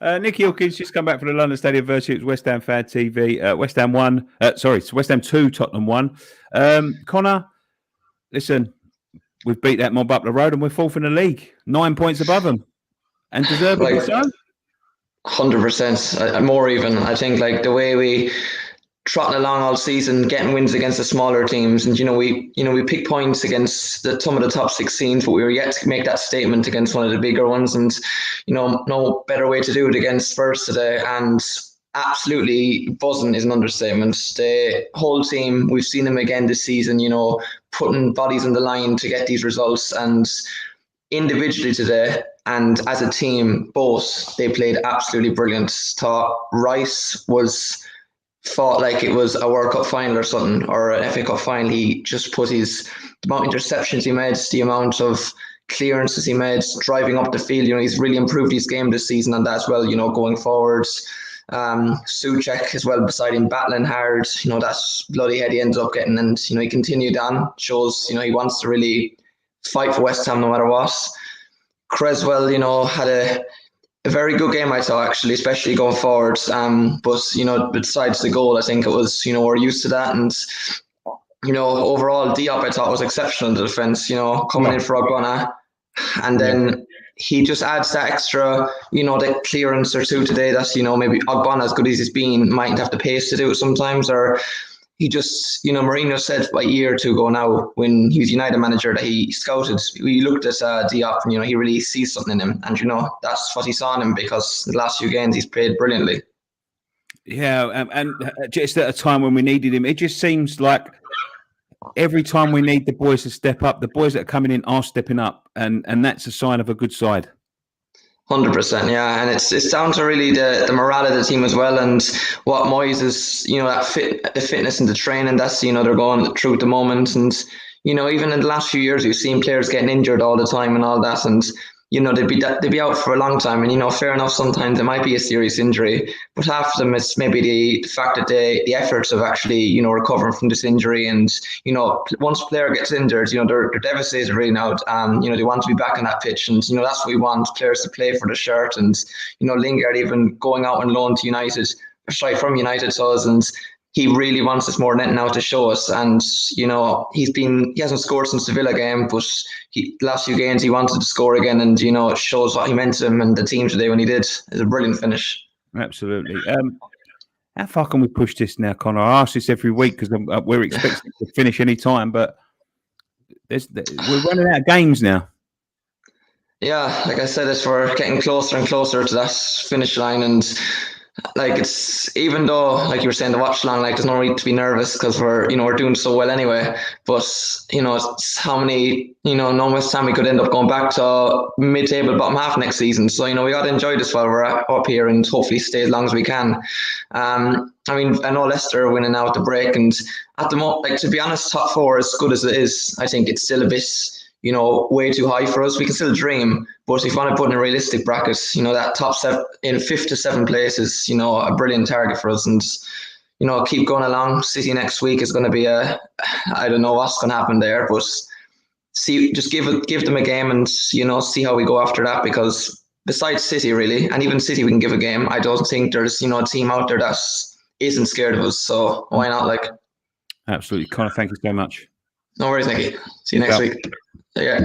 Nicky Hawkins just come back from the London Stadium versus it was West Ham Fan TV. West Ham 1. It's West Ham 2, Tottenham 1. Connor, listen, we've beat that mob up the road and we're fourth in the league. 9 points above them. And deservedly so. 100%. More even. I think like the way we trotting along all season, getting wins against the smaller teams, and we pick points against some of the top 16s, but we were yet to make that statement against one of the bigger ones, and no better way to do it against Spurs today. And absolutely buzzing is an understatement. The whole team, we've seen them again this season, putting bodies on the line to get these results, and individually today and as a team, both they played absolutely brilliant. Thought Rice fought like it was a World Cup final or something, or an FA Cup final. He just put the amount of interceptions he made, the amount of clearances he made, driving up the field. He's really improved his game this season on that as well, going forwards. Souček as well beside him, battling hard. That bloody head he ends up getting, and he continued on. Shows he wants to really fight for West Ham no matter what. Creswell, had a very good game, I thought, actually, especially going forward. But besides the goal, I think it was, we're used to that. And, overall, Diop, I thought, was exceptional in the defence, coming in for Ogbonna. And then he just adds that extra, that clearance or two today that, maybe Ogbonna, as good as he's been, mightn't have the pace to do it sometimes. Or he just, Mourinho said a year or two ago now, when he was United manager, that he scouted. We looked at Diop, and he really sees something in him, and that's what he saw in him, because the last few games he's played brilliantly. Yeah, and just at a time when we needed him, it just seems like every time we need the boys to step up, the boys that are coming in are stepping up, and that's a sign of a good side. 100%, yeah, and it's down to really the morale of the team as well, and what Moyes is, the fitness and the training. That's they're going through at the moment, and even in the last few years, we've seen players getting injured all the time and all that, and they'd be out for a long time, and fair enough. Sometimes it might be a serious injury, but half of them it's maybe the fact that the efforts of actually recovering from this injury, and once a player gets injured, they're devastated really now. They want to be back on that pitch, and that's what we want players to play for the shirt. And Lingard even going out on loan to United, from United to us, and he really wants us more than anything now to show us. And he hasn't scored since the Villa game, but the last few games he wanted to score again, and it shows what he meant to him and the team today when he did. It's a brilliant finish. Absolutely. How far can we push this now, Connor? I ask this every week because we're expecting to finish any time, but we're running out of games now. Yeah, like I said, we're getting closer and closer to that finish line, and it's, even though, like you were saying, the watch long, there's no need to be nervous because we're doing so well anyway. But it's how many no West Ham we could end up going back to mid-table, bottom half next season. So we got to enjoy this while we're up here and hopefully stay as long as we can. I know Leicester are winning now at the break, and at the moment, to be honest, top four, as good as it is, I think it's still a bit way too high for us. We can still dream, but if you want to put in a realistic bracket, that top 7 in 5th to 7th place is, a brilliant target for us. And, keep going along. City next week is going to be I don't know what's going to happen there, but just give them a game and, see how we go after that, because besides City really, and even City we can give a game, I don't think there's, a team out there that isn't scared of us. So why not? Absolutely. Connor, thank you so much. No worries, Nicky. See you next week. Yeah.